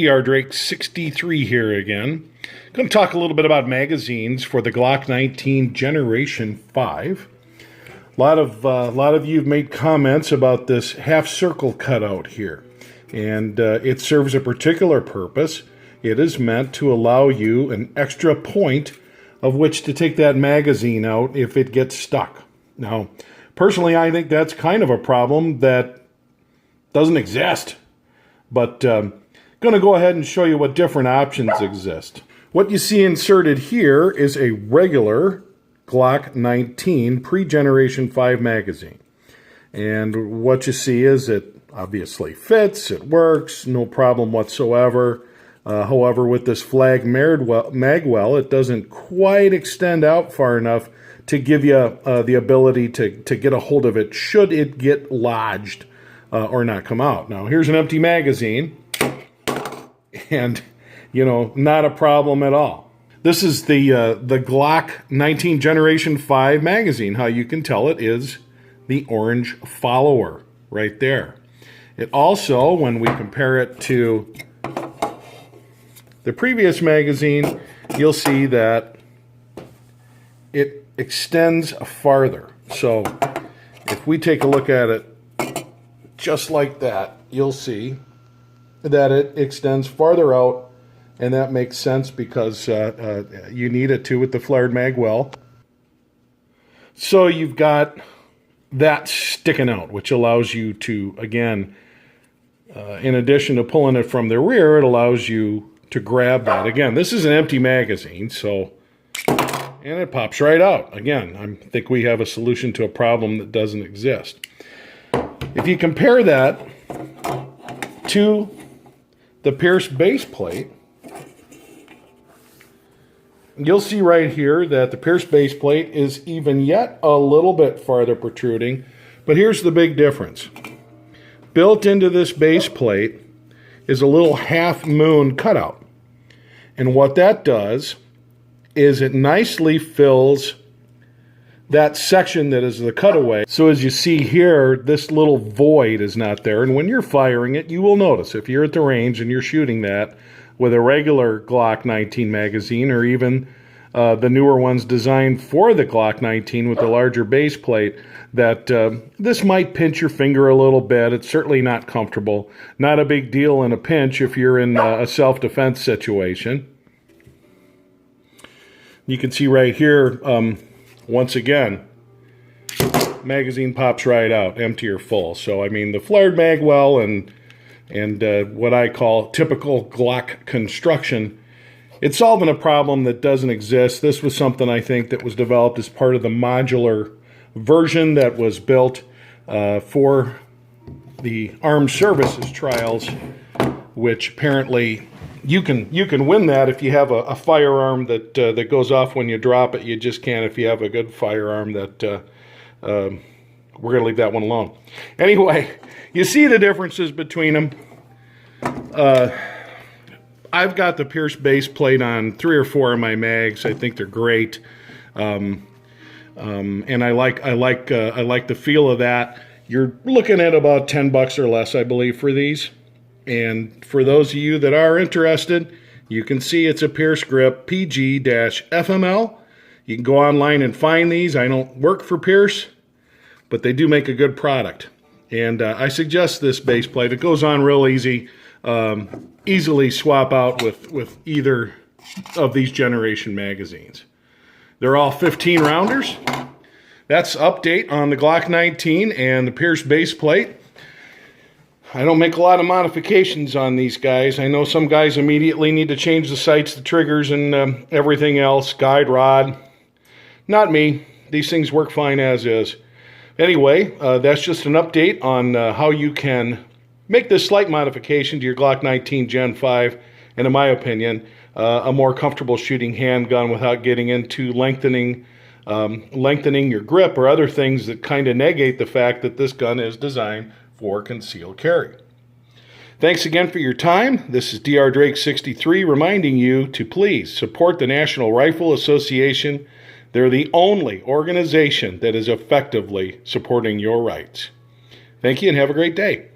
Dr. Drake 63 here again. Going to talk a little bit about magazines for the Glock 19 Generation 5. A lot of you have made comments about this half circle cutout here, and it serves a particular purpose. It is meant to allow you an extra point of which to take that magazine out if it gets stuck. Now, personally, I think that's kind of a problem that doesn't exist. But I'm going to go ahead and show you what different options exist. What you see inserted here is a regular Glock 19 pre-Generation 5 magazine. And what you see is it obviously fits, it works, no problem whatsoever. However, with this flag magwell, it doesn't quite extend out far enough to give you the ability to get a hold of it should it get lodged or not come out. Now, here's an empty magazine, and, not a problem at all. This is the Glock 19 Generation 5 magazine. How you can tell it is the orange follower right there. It also, when we compare it to the previous magazine, you'll see that it extends farther. So if we take a look at it just like that, you'll see that it extends farther out, and that makes sense because you need it to with the flared magwell. So you've got that sticking out, which allows you to, again, in addition to pulling it from the rear, it allows you to grab that. Again, this is an empty magazine, and it pops right out. Again, I think we have a solution to a problem that doesn't exist. If you compare that to the Pearce baseplate, you'll see right here that the Pearce baseplate is even yet a little bit farther protruding, but here's the big difference. Built into this baseplate is a little half-moon cutout, and what that does is it nicely fills that section that is the cutaway. So as you see here, this little void is not there. And when you're firing it, you will notice, if you're at the range and you're shooting that with a regular Glock 19 magazine, or even the newer ones designed for the Glock 19 with the larger base plate, that this might pinch your finger a little bit. It's certainly not comfortable. Not a big deal in a pinch if you're in a self-defense situation. You can see right here, once again, magazine pops right out, empty or full. So, I mean, the flared magwell and what I call typical Glock construction, it's solving a problem that doesn't exist. This was something, I think, that was developed as part of the modular version that was built for the armed services trials, which apparently you can win that if you have a firearm that goes off when you drop it. You just can't if you have a good firearm that we're going to leave that one alone. Anyway, you see the differences between them. I've got the Pearce base plate on 3 or 4 of my mags. I think they're great, and I like the feel of that. You're looking at about $10 or less, I believe, for these. And for those of you that are interested, you can see it's a Pearce grip PG-FML. You can go online and find these. I don't work for Pearce, but they do make a good product. And I suggest this base plate. It goes on real easy. Easily swap out with either of these generation magazines. They're all 15 rounders. That's update on the Glock 19 and the Pearce base plate. I don't make a lot of modifications on these guys. I know some guys immediately need to change the sights, the triggers, and everything else, guide rod. Not me. These things work fine as is. Anyway, that's just an update on how you can make this slight modification to your Glock 19 Gen 5, and in my opinion, a more comfortable shooting handgun without getting into lengthening your grip or other things that kind of negate the fact that this gun is designed for concealed carry. Thanks again for your time. This is Dr. Drake 63 reminding you to please support the National Rifle Association. They're the only organization that is effectively supporting your rights. Thank you and have a great day.